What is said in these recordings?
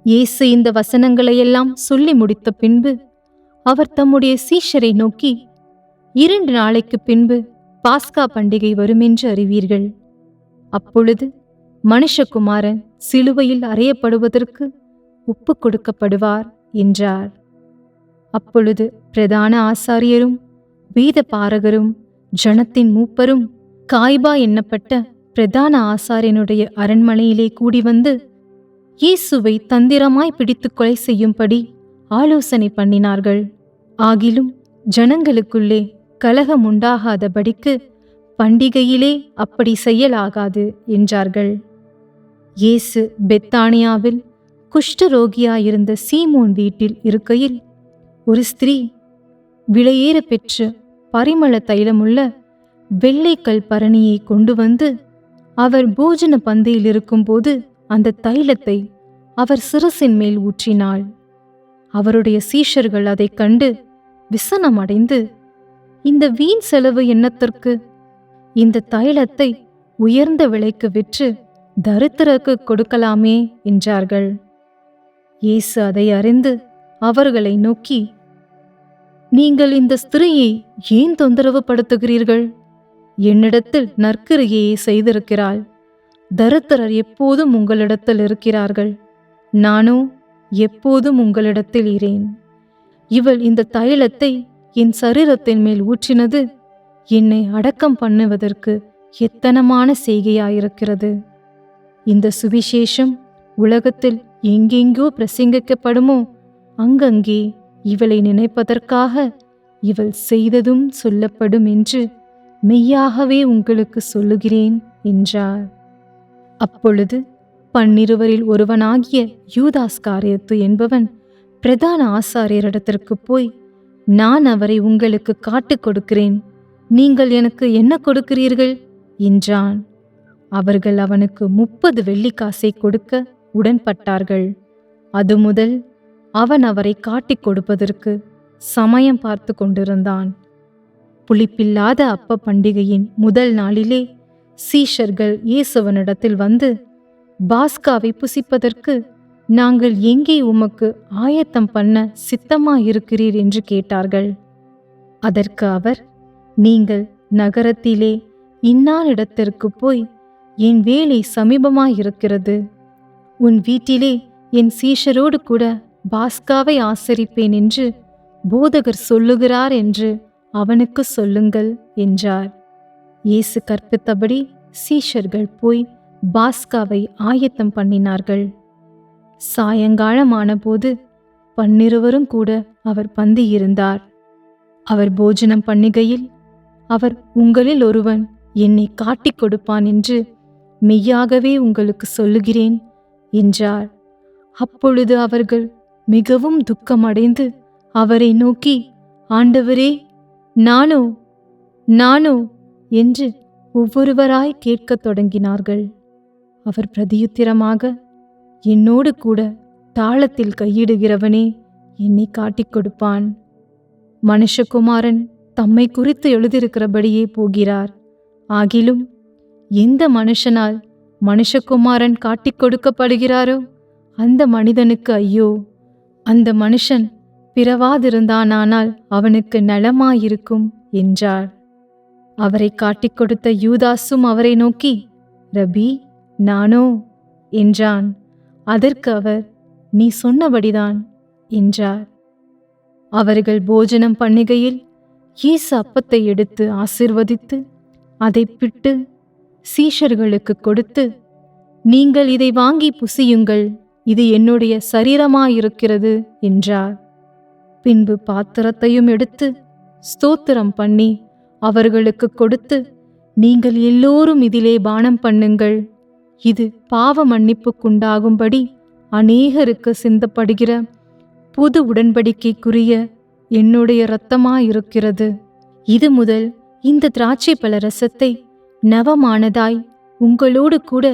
இயேசு இந்த வசனங்களையெல்லாம் சொல்லி முடித்த பின்பு அவர் தம்முடைய சீஷரை நோக்கி, 2 நாளைக்கு பின்பு பாஸ்கா பண்டிகை வருமென்று அறிவீர்கள். அப்பொழுது மனுஷகுமாரன் சிலுவையில் அறையப்படுவதற்கு ஒப்புக் கொடுக்கப்படுவார் என்றார். அப்பொழுது பிரதான ஆசாரியரும் வேத பாரகரும் ஜனத்தின் மூப்பரும் காய்பா என்னப்பட்ட பிரதான ஆசாரியனுடைய அரண்மனையிலே கூடி வந்து இயேசுவை தந்திரமாய் பிடித்து கொலை செய்யும்படி ஆலோசனை பண்ணினார்கள். ஆகிலும் ஜனங்களுக்குள்ளே கலகம் உண்டாகாதபடிக்கு பண்டிகையிலே அப்படி செய்யலாகாது என்றார்கள். இயேசு பெத்தானியாவில் குஷ்டரோகியாயிருந்த சீமோன் வீட்டில் இருக்கையில் ஒரு ஸ்திரீ விலையேற பெற்ற பரிமள தைலமுள்ள வெள்ளைக்கல் பரணியை கொண்டு வந்து அவர் போஜன பந்தியில் இருக்கும்போது அந்த தைலத்தை அவர் சிரசின் மேல் ஊற்றினாள். அவருடைய சீஷர்கள் அதைக் கண்டு விசனமடைந்து, இந்த வீண் செலவு என்னத்திற்கு? இந்த தைலத்தை உயர்ந்த விலைக்கு விற்று தரித்திரருக்கு கொடுக்கலாமே என்றார்கள். இயேசு அதை அறிந்து அவர்களை நோக்கி, நீங்கள் இந்த ஸ்திரீயை ஏன் தொந்தரவு படுத்துகிறீர்கள்? என்னிடத்தில் நற்கிரியையை செய்திருக்கிறாள். தரித்திரர் எப்போதும் உங்களிடத்தில் இருக்கிறார்கள், நானோ எப்போதும் உங்களிடத்தில் இரேன். இவள் இந்த தைலத்தை என் சரீரத்தின் மேல் ஊற்றினது என்னை அடக்கம் பண்ணுவதற்கு எத்தனமான செய்கையாயிருக்கிறது. இந்த சுவிசேஷம் உலகத்தில் எங்கெங்கோ பிரசங்கிக்கப்படுமோ அங்கங்கே இவளை நினைப்பதற்காக இவள் செய்ததும் சொல்லப்படும் என்று மெய்யாகவே உங்களுக்கு சொல்லுகிறேன் என்றார். அப்பொழுது 12 ஒருவனாகிய யூதாஸ்காரியத்து என்பவன் பிரதான ஆசாரியரிடத்திற்கு போய், நான் அவரை உங்களுக்கு காட்டிக் கொடுக்கிறேன், நீங்கள் எனக்கு என்ன கொடுக்கிறீர்கள் என்றான். அவர்கள் அவனுக்கு 30 வெள்ளிக்காசை கொடுக்க உடன்பட்டார்கள். அது முதல் அவன் அவரை காட்டிக் கொடுப்பதற்கு சமயம் பார்த்து கொண்டிருந்தான். புளிப்பில்லாத அப்ப பண்டிகையின் முதல் நாளிலே சீஷர்கள் இயேசுவனிடத்தில் வந்து, பாஸ்காவை புசிப்பதற்கு நாங்கள் எங்கே உமக்கு ஆயத்தம் பண்ண சித்தமாயிருக்கிறீர் என்று கேட்டார்கள். அதற்கு அவர், நீங்கள் நகரத்திலே இன்னானிடத்திற்கு போய், என் வேலை சமீபமாயிருக்கிறது, உன் வீட்டிலே என் சீஷரோடு கூட பாஸ்காவை ஆசரிப்பேன் என்று போதகர் சொல்லுகிறார் என்று அவனுக்கு சொல்லுங்கள் என்றார். இயேசு கற்பித்தபடி சீஷர்கள் போய் பாஸ்காவை ஆயத்தம் பண்ணினார்கள். சாயங்காலமான போது 12 கூட அவர் பந்தியிருந்தார். அவர் போஜனம் பண்ணுகையில், அவர், உங்களில் ஒருவன் என்னை காட்டிக் கொடுப்பான் என்று மெய்யாகவே உங்களுக்கு சொல்லுகிறேன் என்றார். அப்பொழுது அவர்கள் மிகவும் துக்கமடைந்து அவரை நோக்கி, ஆண்டவரே, நானோ என்று ஒவ்வொருவராய் கேட்கத் தொடங்கினார்கள். அவர் பிரதியுத்திரமாக, என்னோடு கூட தாளத்தில் கையிடுகிறவனே என்னை காட்டிக் கொடுப்பான். மனுஷகுமாரன் தம்மை குறித்து எழுதியிருக்கிறபடியே போகிறார். ஆகிலும் எந்த மனுஷனால் மனுஷகுமாரன் காட்டிக் கொடுக்கப்படுகிறாரோ அந்த மனிதனுக்கு ஐயோ! அந்த மனுஷன் பிறவாதிருந்தானால் அவனுக்கு நலமாயிருக்கும் என்றார். அவரை காட்டிக் கொடுத்த யூதாசும் அவரை நோக்கி, ரபி, நானோ என்றான். அதற்கு அவர், நீ சொன்னபடிதான் என்றார். அவர்கள் போஜனம் பண்ணுகையில் இயேசு அப்பத்தை எடுத்து ஆசீர்வதித்து அதை பிட்டு சீஷர்களுக்கு கொடுத்து, நீங்கள் இதை வாங்கி புசியுங்கள், இது என்னுடைய சரீரமாயிருக்கிறது என்றார். பின்பு பாத்திரத்தையும் எடுத்து ஸ்தோத்திரம் பண்ணி அவர்களுக்கு கொடுத்து, நீங்கள் எல்லோரும் இதிலே பானம் பண்ணுங்கள், இது பாவ மன்னிப்புக்குண்டாகும்படி அநேகருக்கு சிந்தப்படுகிற புது உடன்படிக்கைக்குரிய என்னுடைய இரத்தமாயிருக்கிறது. இது முதல் இந்த திராட்சை பழ ரசத்தை நவமானதாய் உங்களோடு கூட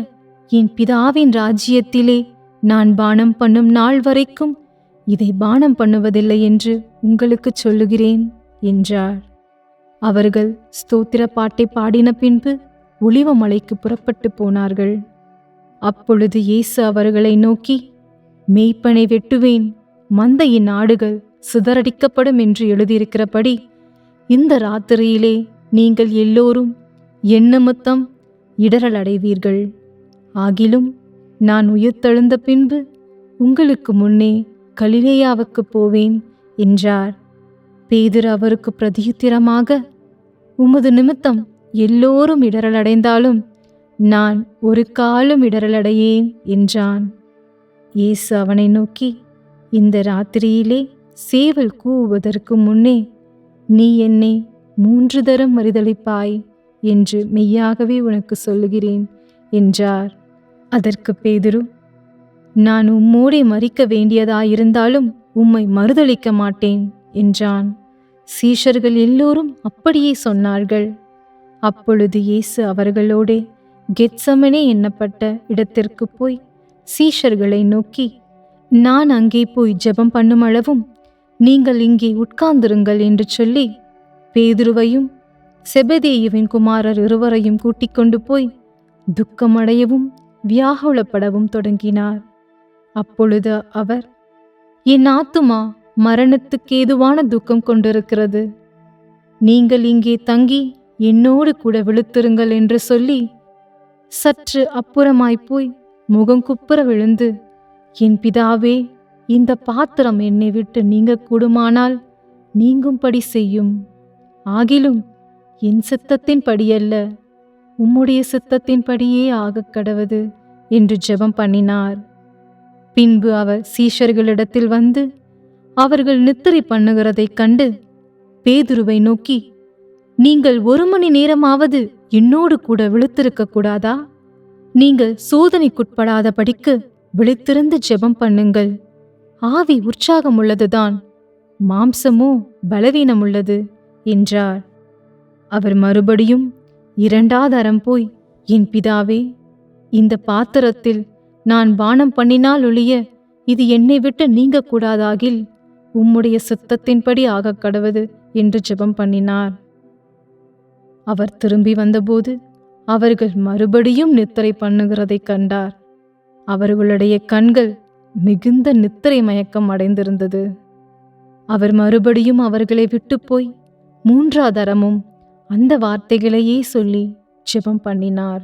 என் பிதாவின் ராஜ்யத்திலே நான் பானம் பண்ணும் நாள் வரைக்கும் இதை பானம் பண்ணுவதில்லை என்று உங்களுக்கு சொல்லுகிறேன் என்றார். அவர்கள் ஸ்தோத்திர பாட்டை பாடின பின்பு ஒலிவமலைக்கு புறப்பட்டு போனார்கள். அப்பொழுது இயேசு அவர்களை நோக்கி, மேய்ப்பனை வெட்டுவேன், மந்தையின் ஆடுகள் சிதறடிக்கப்படும் என்று எழுதியிருக்கிறபடி இந்த ராத்திரியிலே நீங்கள் எல்லோரும் என் நிமித்தம் இடறல் அடைவீர்கள். ஆகிலும் நான் உயிர்த்தெழுந்த பின்பு உங்களுக்கு முன்னே கலிலேயாவுக்கு போவேன் என்றார். பேதுரு அவருக்கு பிரதியுத்திரமாக, உமது நிமித்தம் எல்லோரும் இடறலடைந்தாலும் நான் ஒரு காலும் இடறலடையேன் என்றான். இயேசு அவனை நோக்கி, இந்த ராத்திரியிலே சேவல் கூவுவதற்கு முன்னே நீ என்னை 3 தரம் மறுதலிப்பாய் என்று மெய்யாகவே உனக்கு சொல்லுகிறேன் என்றார். அதற்கு பேதுரு, நான் உம்மோடே மரிக்க வேண்டியதாயிருந்தாலும் உம்மை மறுதலிக்க மாட்டேன் என்றான். சீஷர்கள் எல்லோரும் அப்படியே சொன்னார்கள். அப்பொழுது இயேசு அவர்களோடே கெத்சமனே என்னப்பட்ட இடத்திற்கு போய் சீஷர்களை நோக்கி, நான் அங்கே போய் ஜெபம் பண்ணுமளவும் நீங்கள் இங்கே உட்கார்ந்திருங்கள் என்று சொல்லி பேதுருவையும் செபதேயுவின் குமாரர் இருவரையும் கூட்டிக் கொண்டு போய் துக்கமடையவும் வியாகுலப்படவும் தொடங்கினார். அப்பொழுது அவர், என் ஆத்துமா மரணத்துக்கேதுவான துக்கம் கொண்டிருக்கிறது, நீங்கள் இங்கே தங்கி என்னோடு கூட விழுத்திருங்கள் என்று சொல்லி சற்று அப்புறமாய்ப்போய் முகங்குப்புற விழுந்து, என் பிதாவே, இந்த பாத்திரம் என்னை விட்டு நீங்க கூடுமானால் நீங்கும்படி செய்யும். ஆகிலும் என் சித்தத்தின் படியல்ல, உம்முடைய சித்தத்தின் படியே ஆகக் கடவது என்று ஜெபம் பண்ணினார். பின்பு அவர் சீஷர்களிடத்தில் வந்து அவர்கள் நித்திரை பண்ணுகிறதைக் கண்டு பேதுருவை நோக்கி, நீங்கள் 1 மணி நேரமாவது என்னோடு கூட விழித்திருக்க கூடாதா? நீங்கள் சோதனைக்குட்படாதபடிக்கு விழித்திருந்து ஜெபம் பண்ணுங்கள். ஆவி உற்சாகமுள்ளதுதான், மாம்சமோ பலவீனமுள்ளது என்றார். அவர் மறுபடியும் 2வது தரம் போய், என் பிதாவே, இந்த பாத்திரத்தில் நான் பானம் பண்ணினால் ஒழிய இது என்னை விட்டு நீங்க கூடாதாகில் உம்முடைய சித்தத்தின்படி ஆகக் கடவது என்று ஜெபம் பண்ணினார். அவர் திரும்பி வந்தபோது அவர்கள் மறுபடியும் நித்திரை பண்ணுகிறதைக் கண்டார். அவர்களுடைய கண்கள் மிகுந்த நித்திரை மயக்கம் அடைந்திருந்தது. அவர் மறுபடியும் அவர்களை விட்டு போய் 3வது தரமும் அந்த வார்த்தைகளையே சொல்லி ஜெபம் பண்ணினார்.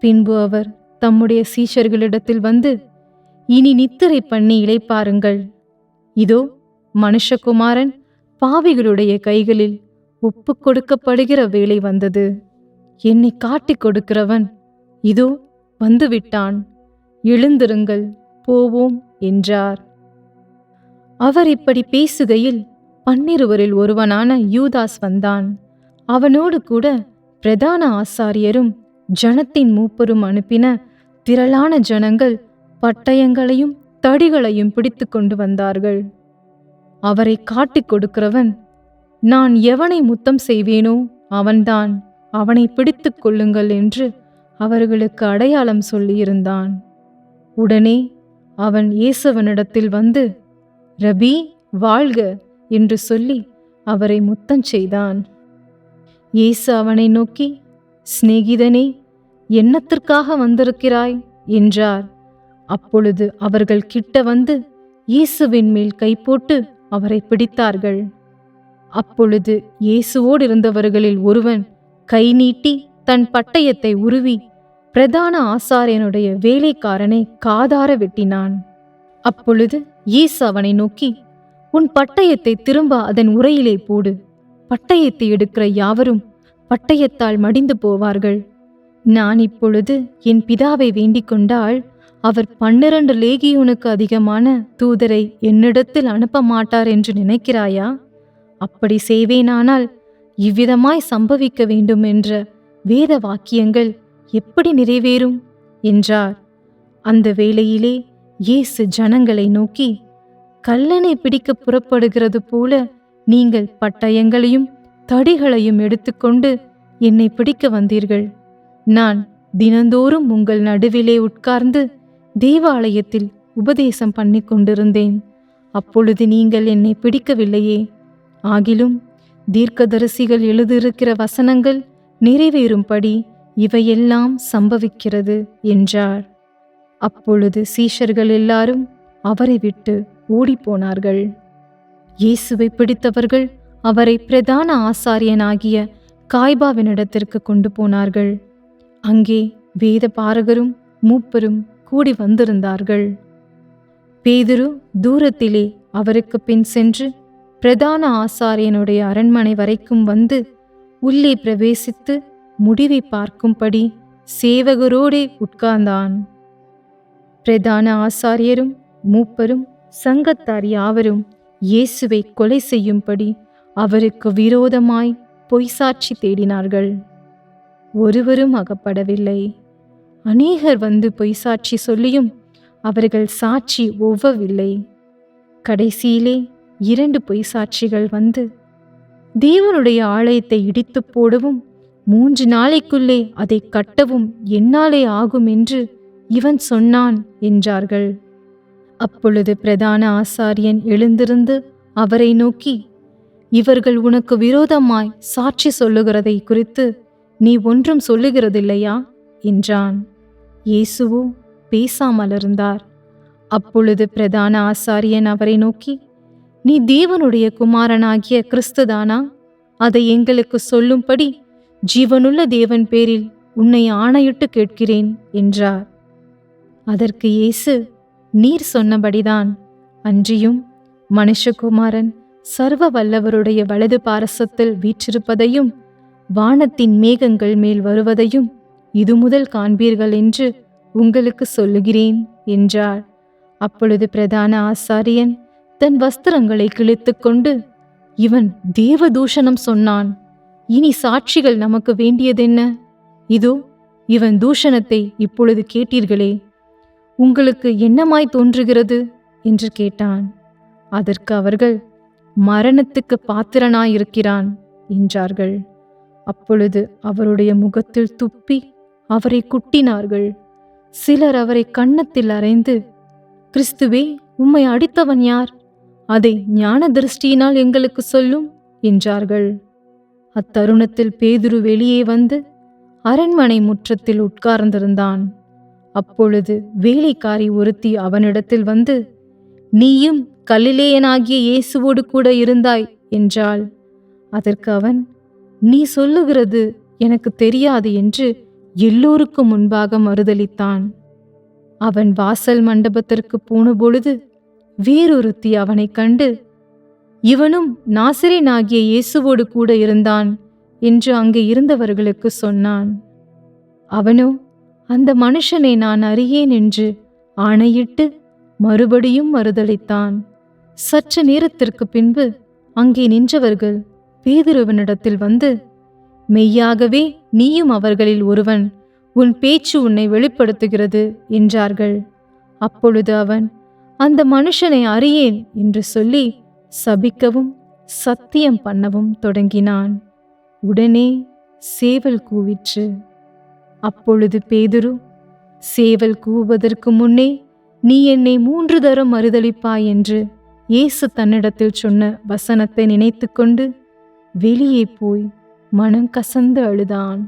பின்பு அவர் தம்முடைய சீஷர்களிடத்தில் வந்து, இனி நித்திரை பண்ணி இளைப்பாருங்கள். இதோ மனுஷகுமாரன் பாவிகளுடைய கைகளில் ஒப்பு கொடுக்கப்படுகிற வேளை வந்தது. என்னை காட்டிக் கொடுக்கிறவன் இதோ வந்துவிட்டான். எழுந்திருங்கள், போவோம் என்றார். அவர் இப்படி பேசுகையில் 12 ஒருவனான யூதாஸ் வந்தான். அவனோடு கூட பிரதான ஆசாரியரும் ஜனத்தின் மூப்பரும் அனுப்பின திரளான ஜனங்கள் பட்டயங்களையும் தடிகளையும் பிடித்து கொண்டு வந்தார்கள். அவரை காட்டிக் கொடுக்கிறவன், நான் எவனை முத்தம் செய்வேனோ அவன்தான், அவனை பிடித்து கொள்ளுங்கள் என்று அவர்களுக்கு அடையாளம் சொல்லியிருந்தான். உடனே அவன் இயேசுவனிடத்தில் வந்து, ரபி, வாழ்க என்று சொல்லி அவரை முத்தம் செய்தான். இயேசு அவனை நோக்கி, சிநேகிதனே, என்னத்திற்காக வந்திருக்கிறாய் என்றார். அப்பொழுது அவர்கள் கிட்ட வந்து இயேசுவின் மேல் கை போட்டு அவரை பிடித்தார்கள். அப்பொழுது இயேசுவோடு இருந்தவர்களில் ஒருவன் கை நீட்டி தன் பட்டயத்தை உருவி பிரதான ஆசாரியனுடைய வேலைக்காரனை காதார வெட்டினான். அப்பொழுது இயேசு அவனை நோக்கி, உன் பட்டயத்தை திரும்ப அதன் உறையிலே போடு. பட்டயத்தை எடுக்கிற யாவரும் பட்டயத்தால் மடிந்து போவார்கள். நான் இப்பொழுது என் பிதாவை வேண்டிக் கொண்டால் அவர் 12 லேகியோனுக்கு அதிகமான தூதரை என்னிடத்தில் அனுப்ப மாட்டார் என்று நினைக்கிறாயா? அப்படி செய்வேனானால் இவ்விதமாய் சம்பவிக்க வேண்டும் என்ற வேத வாக்கியங்கள் எப்படி நிறைவேறும் என்றார். அந்த வேளையிலே இயேசு ஜனங்களை நோக்கி, கல்லனை பிடிக்க புறப்படுகிறது போல நீங்கள் பட்டயங்களையும் தடிகளையும் எடுத்துக்கொண்டு என்னை பிடிக்க வந்தீர்கள். நான் தினந்தோறும் உங்கள் நடுவிலே உட்கார்ந்து தேவாலயத்தில் உபதேசம் பண்ணி கொண்டிருந்தேன். அப்பொழுது நீங்கள் என்னை பிடிக்கவில்லையே. ஆகிலும் தீர்க்கதரிசிகள் எழுதியிருக்கிற வசனங்கள் நிறைவேறும்படி இவையெல்லாம் சம்பவிக்கிறது என்றார். அப்பொழுது சீஷர்கள் எல்லாரும் அவரை விட்டு ஓடிப்போனார்கள். இயேசுவை பிடித்தவர்கள் அவரை பிரதான ஆசாரியனாகிய காய்பாவினிடத்திற்கு கொண்டு போனார்கள். அங்கே வேத பாரகரும் மூப்பரும் கூடி வந்திருந்தார்கள். பேதுரு தூரத்திலே அவருக்கு பின் சென்று பிரதான ஆசாரியனுடைய அரண்மனை வரைக்கும் வந்து உள்ளே பிரவேசித்து முடிவை பார்க்கும்படி சேவகரோடே உட்கார்ந்தான். பிரதான ஆசாரியரும் மூப்பரும் சங்கத்தார் யாவரும் இயேசுவை கொலை செய்யும்படி அவருக்கு விரோதமாய் பொய்சாட்சி தேடினார்கள். ஒருவரும் அகப்படவில்லை. அநேகர் வந்து பொய்சாட்சி சொல்லியும் அவர்கள் சாட்சி ஒவ்வவில்லை. கடைசியிலே 2 பொய்சாட்சிகள் வந்து தேவனுடைய ஆலயத்தை இடித்து போடவும் 3 நாளைக்குள்ளே அதை கட்டவும் என்னாலே ஆகும் என்று இவன் சொன்னான் என்றார்கள். அப்பொழுது பிரதான ஆசாரியன் எழுந்திருந்து அவரை நோக்கி, இவர்கள் உனக்கு விரோதமாய் சாட்சி சொல்லுகிறதை குறித்து நீ ஒன்றும் சொல்லுகிறதில்லையா என்றான். இயேசுவோ பேசாமல் இருந்தார். அப்பொழுது பிரதான ஆசாரியன் அவரை நோக்கி, நீ தேவனுடைய குமாரனாகிய கிறிஸ்துதானா? அதை எங்களுக்கு சொல்லும்படி ஜீவனுள்ள தேவன் பேரில் உன்னை ஆணையிட்டு கேட்கிறேன் என்றார். அதற்கு இயேசு, நீர் சொன்னபடிதான். அன்றியும் மனுஷகுமாரன் சர்வ வல்லவருடைய வலது பாரசத்தில் வீற்றிருப்பதையும் வானத்தின் மேகங்கள் மேல் வருவதையும் இது முதல் காண்பீர்கள் என்று உங்களுக்கு சொல்லுகிறேன் என்றார். அப்பொழுது பிரதான ஆசாரியன் தன் வஸ்திரங்களை கிழித்து கொண்டு, இவன் தேவதூஷணம் சொன்னான். இனி சாட்சிகள் நமக்கு வேண்டியதென்ன? இதோ இவன் தூஷணத்தை இப்பொழுது கேட்டீர்களே, உங்களுக்கு என்னமாய் தோன்றுகிறது என்று கேட்டான். அதற்கு அவர்கள், மரணத்துக்கு பாத்திரனாயிருக்கிறான் என்றார்கள். அப்பொழுது அவருடைய முகத்தில் துப்பி அவரை குட்டினார்கள். சிலர் அவரை கன்னத்தில் அறைந்து, கிறிஸ்துவே, உம்மை அடித்தவன் யார்? அதை ஞான திருஷ்டியினால் எங்களுக்கு சொல்லும் என்றார்கள். அத்தருணத்தில் பேதுரு வெளியே வந்து அரண்மனை முற்றத்தில் உட்கார்ந்திருந்தான். அப்பொழுது வேலைக்காரி ஒருத்தி அவனிடத்தில் வந்து, நீயும் கலிலேயனாகிய இயேசுவோடு கூட இருந்தாய் என்றாள். அதற்கு அவன், நீ சொல்லுகிறது எனக்கு தெரியாது என்று எல்லோருக்கும் முன்பாக மறுதலித்தான். அவன் வாசல் மண்டபத்திற்கு போனபொழுது வேறொருத்தி அவனை கண்டு, இவனும் நாசரேயனாகிய இயேசுவோடு கூட இருந்தான் என்று அங்கே இருந்தவர்களுக்கு சொன்னான். அவனோ, அந்த மனுஷனை நான் அறியேன் என்று ஆணையிட்டு மறுபடியும் மறுதலித்தான். சற்று நேரத்திற்கு பின்பு அங்கே நின்றவர்கள் பேதுருவினிடத்தில் வந்து, மெய்யாகவே நீயும் அவர்களில் ஒருவன், உன் பேச்சு உன்னை வெளிப்படுத்துகிறது என்றார்கள். அப்பொழுது அவன், அந்த மனுஷனை அறியேன் என்று சொல்லி சபிக்கவும் சத்தியம் பண்ணவும் தொடங்கினான். உடனே சேவல் கூவிற்று. அப்பொழுது பேதுரு, சேவல் கூவதற்கு முன்னே நீ என்னை 3 தரம் மறுதலிப்பாய் என்று இயேசு தன்னிடத்தில் சொன்ன வசனத்தை நினைத்து கொண்டு வெளியே போய் மனம் கசந்து அழுதான்.